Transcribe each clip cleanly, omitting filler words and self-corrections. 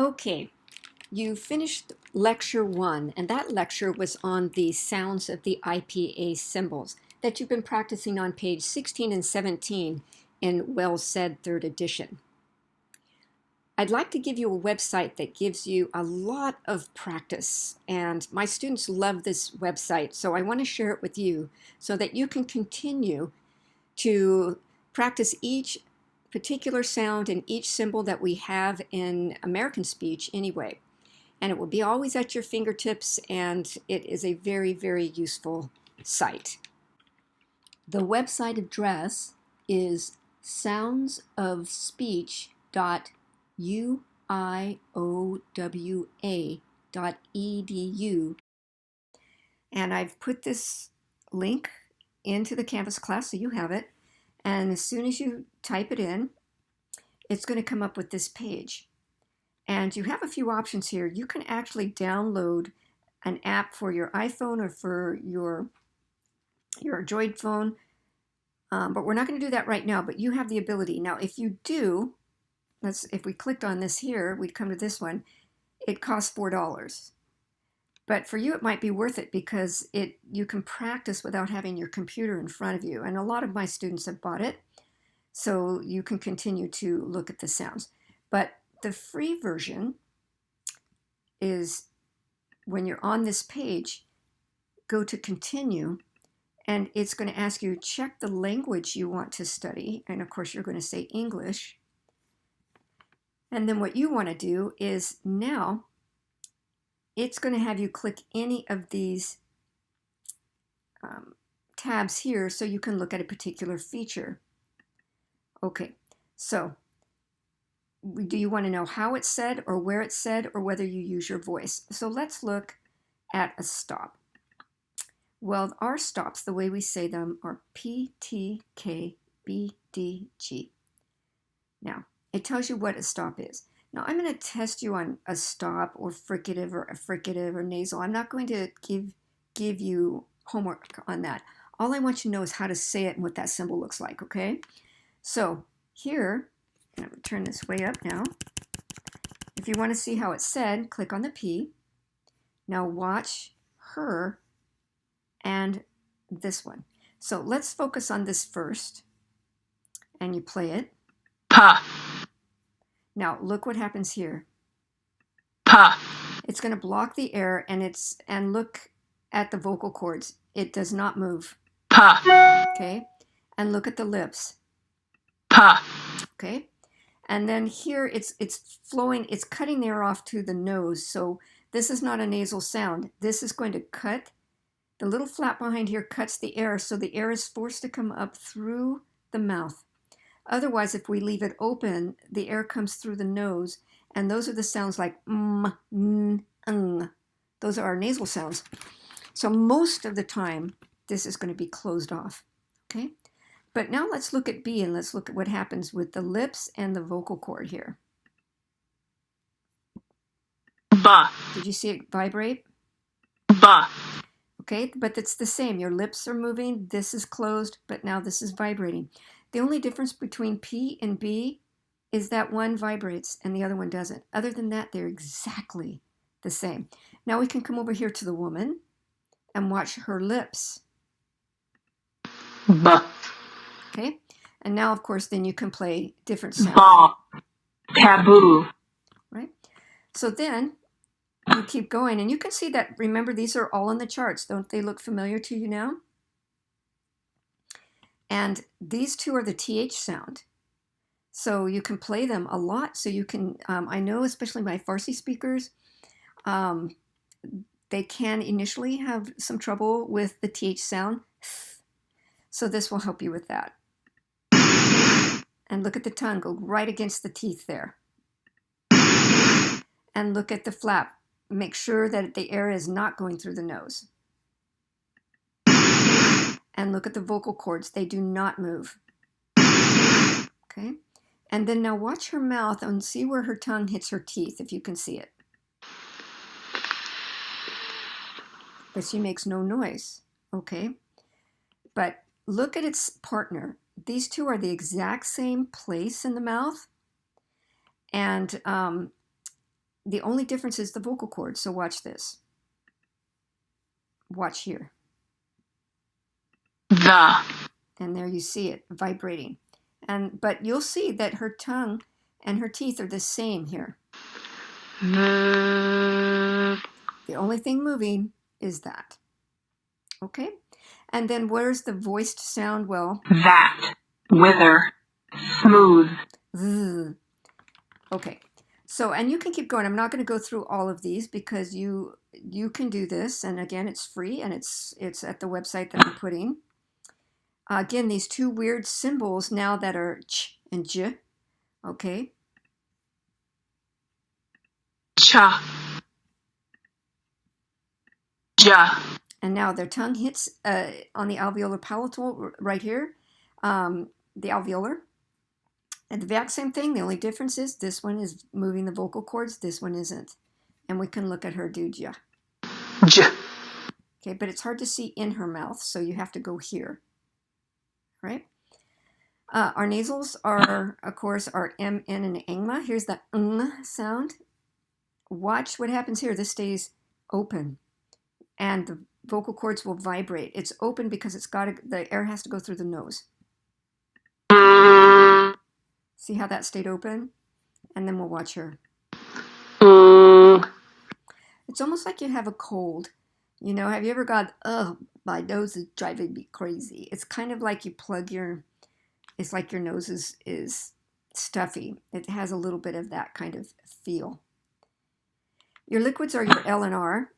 Okay, you finished lecture 1, and that lecture was on the sounds of the IPA symbols that you've been practicing on page 16 and 17 in Well Said 3rd edition. I'd like to give you a website that gives you a lot of practice, and my students love this website, so I want to share it with you so that you can continue to practice each particular sound and each symbol that we have in American speech anyway. And it will be always at your fingertips, and it is a very, very useful site. The website address is soundsofspeech.uiowa.edu. And I've put this link into the Canvas class so you have it. And as soon as you type it in, it's going to come up with this page. And you have a few options here. You can actually download an app for your iPhone or for your Android phone. But we're not going to do that right now, but you have the ability. Now, if you do, if we clicked on this here, we'd come to this one. It costs $4. But for you, it might be worth it because you can practice without having your computer in front of you. And a lot of my students have bought it, so you can continue to look at the sounds. But the free version is when you're on this page, go to continue, and it's going to ask you, check the language you want to study. And of course, you're going to say English. And then what you want to do is now, it's going to have you click any of these tabs here so you can look at a particular feature. Okay, so do you want to know how it's said or where it's said or whether you use your voice? So let's look at a stop. Well, our stops, the way we say them, are P, T, K, B, D, G. Now, it tells you what a stop is. Now, I'm going to test you on a stop or fricative or nasal. I'm not going to give you homework on that. All I want you to know is how to say it and what that symbol looks like, okay? So here, I'm going to turn this way up now. If you want to see how it's said, click on the P. Now watch her and this one. So let's focus on this first. And you play it. Pa. Now look what happens here. Pa. It's going to block the air, and look at the vocal cords. It does not move. Pa. Okay? And look at the lips. Pa. Okay? And then here it's flowing, it's cutting the air off to the nose. So this is not a nasal sound. This is going to cut, the little flap behind here cuts the air, so the air is forced to come up through the mouth. Otherwise, if we leave it open, the air comes through the nose, and those are the sounds like n, ng. Those are our nasal sounds. So most of the time, this is going to be closed off, okay? But now let's look at B, and let's look at what happens with the lips and the vocal cord here. Ba. Did you see it vibrate? Ba. Okay, but it's the same. Your lips are moving, this is closed, but now this is vibrating. The only difference between P and B is that one vibrates and the other one doesn't. Other than that, they're exactly the same. Now we can come over here to the woman and watch her lips. Ba. Okay, and now of course then you can play different sounds. Ba. Taboo. Right? So then you keep going, and you can see that, remember, these are all on the charts. Don't they look familiar to you now? And these two are the TH sound. So you can play them a lot. So you can, I know especially my Farsi speakers, they can initially have some trouble with the TH sound. So this will help you with that. And look at the tongue, go right against the teeth there. And look at the flap. Make sure that the air is not going through the nose. And look at the vocal cords. They do not move. Okay? And then now watch her mouth and see where her tongue hits her teeth, if you can see it. But she makes no noise. Okay? But look at its partner. These two are the exact same place in the mouth. And The only difference is the vocal cords. So watch this. Watch here. The. And there you see it vibrating. But you'll see that her tongue and her teeth are the same here. The. The only thing moving is that. Okay? And then where's the voiced sound? Well, That. Wither. Smooth. th. Okay. So, and you can keep going. I'm not going to go through all of these because you can do this. And again, it's free and it's at the website that I'm putting. Again, these two weird symbols now that are ch and j. Okay. Cha. Ja. And now their tongue hits on the alveolar palatal right here, the alveolar. And the exact same thing. The only difference is this one is moving the vocal cords. This one isn't. And we can look at her do ja. J. Okay, but it's hard to see in her mouth, so you have to go here. Right? Our nasals are, of course, our M, N, and ngma. Here's the sound. Watch what happens here. This stays open. And the vocal cords will vibrate. It's open because the air has to go through the nose. See how that stayed open? And then we'll watch her. It's almost like you have a cold. You know, have you ever got, my nose is driving me crazy. It's kind of like you plug it's like your nose is stuffy. It has a little bit of that kind of feel. Your liquids are your L and R.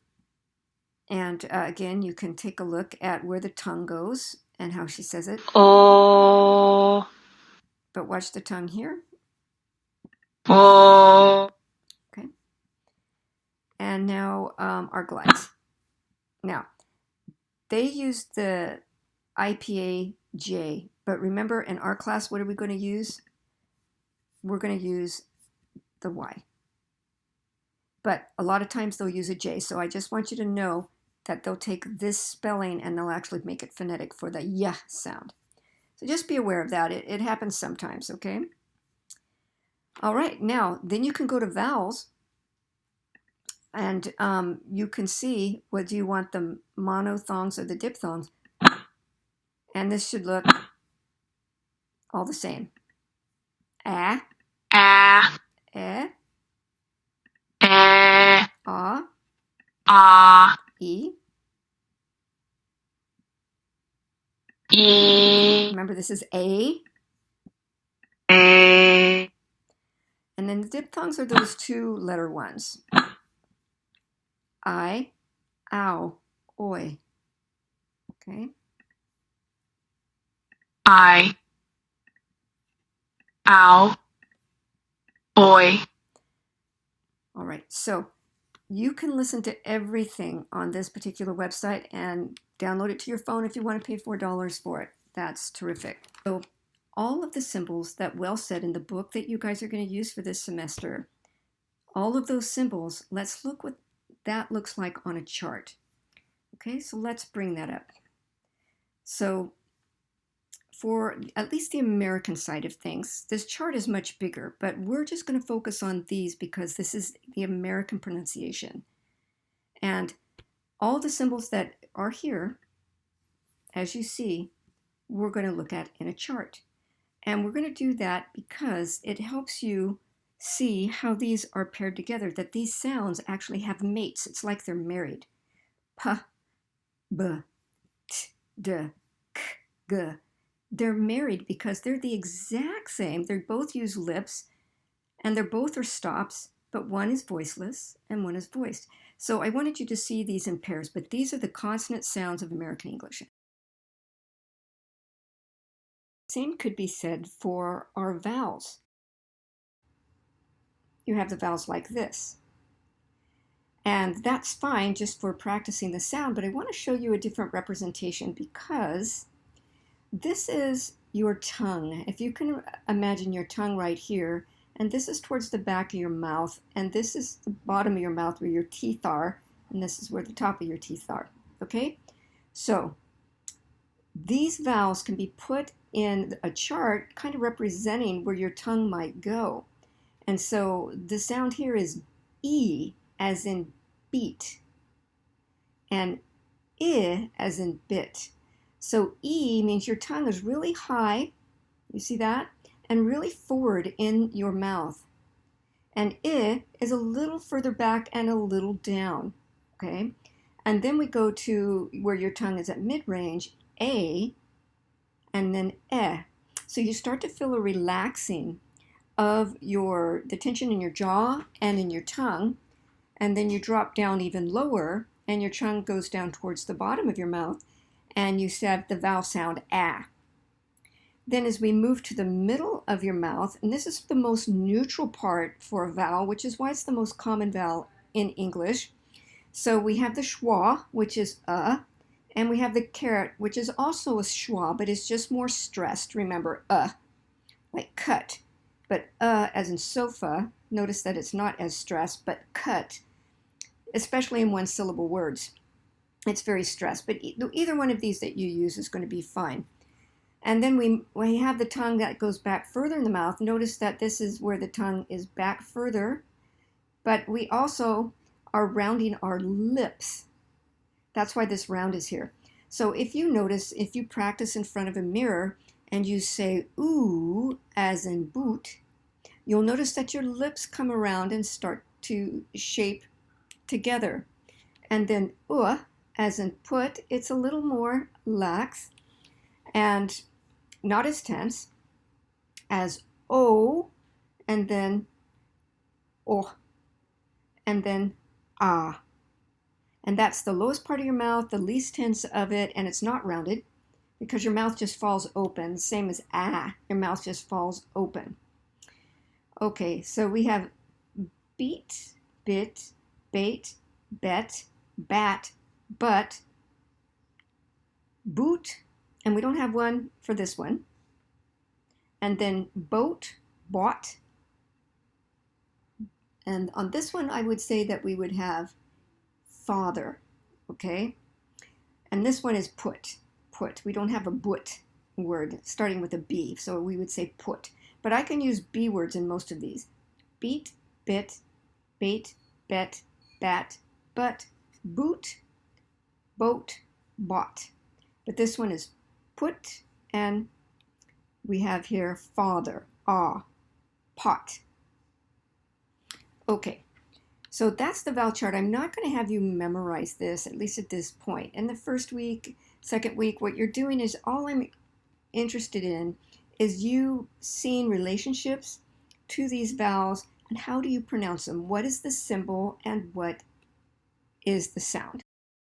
And again, you can take a look at where the tongue goes and how she says it. Oh. But watch the tongue here. Oh. Okay. And now our glides. Now, they use the IPA-J, but remember in our class, what are we going to use? We're going to use the Y. But a lot of times they'll use a J, so I just want you to know that they'll take this spelling and they'll actually make it phonetic for the Y sound. So just be aware of that. It happens sometimes, okay? All right, now, then you can go to vowels, and you can see whether you want the monophthongs or the diphthongs. And this should look all the same. A, Ah. E, Eh. A, Ah. E. E. Remember, this is A. A. And then the diphthongs are those two letter ones. I, ow, oi. Okay. I. Ow. Oi. All right. So you can listen to everything on this particular website and download it to your phone if you want to pay $4 for it. That's terrific. So all of the symbols that Well said in the book that you guys are going to use for this semester, all of those symbols, let's look what that looks like on a chart. Okay, so let's bring that up. So for at least the American side of things, this chart is much bigger, but we're just going to focus on these because this is the American pronunciation. And all the symbols that are here, as you see, we're going to look at in a chart. And we're going to do that because it helps you see how these are paired together, that these sounds actually have mates. It's like they're married. P, B, T, D, K, G. They're married because they're the exact same. They both use lips, and they're both are stops, but one is voiceless and one is voiced. So I wanted you to see these in pairs, but these are the consonant sounds of American English. Same could be said for our vowels. You have the vowels like this. And that's fine just for practicing the sound, but I want to show you a different representation because this is your tongue. If you can imagine your tongue right here, and this is towards the back of your mouth, and this is the bottom of your mouth where your teeth are, and this is where the top of your teeth are, okay? So these vowels can be put in a chart kind of representing where your tongue might go. And so the sound here is E as in beat, and I as in bit. So E means your tongue is really high, you see that? And really forward in your mouth. And I is a little further back and a little down, okay? And then we go to where your tongue is at mid-range, A, and then E. So you start to feel a relaxing of the tension in your jaw and in your tongue, and then you drop down even lower, and your tongue goes down towards the bottom of your mouth, and you have the vowel sound ah. Then as we move to the middle of your mouth, and this is the most neutral part for a vowel, which is why it's the most common vowel in English. So we have the schwa, which is and we have the caret, which is also a schwa, but it's just more stressed. Remember, like cut. But as in sofa, notice that it's not as stressed, but cut, especially in one-syllable words. It's very stressed, but either one of these that you use is going to be fine. And then we have the tongue that goes back further in the mouth. Notice that this is where the tongue is back further, but we also are rounding our lips. That's why this round is here. So if you notice, if you practice in front of a mirror and you say ooh as in boot, you'll notice that your lips come around and start to shape together. And then as in put, it's a little more lax and not as tense as O, and then O, and then ah. And that's the lowest part of your mouth, the least tense of it, and it's not rounded because your mouth just falls open, same as ah, your mouth just falls open. Okay, so we have beat, bit, bait, bet, bat, but, boot, and we don't have one for this one. And then boat, bought. And on this one, I would say that we would have father, okay? And this one is put. We don't have a but word starting with a B, so we would say put. But I can use B words in most of these. Beat, bit, bait, bet, bat, but, boot, boat, bought. But this one is put, and we have here father, pot. Okay, so that's the vowel chart. I'm not going to have you memorize this, at least at this point. In the first week, second week, what you're doing is all I'm interested in is you seeing relationships to these vowels and how do you pronounce them? What is the symbol and what is the sound?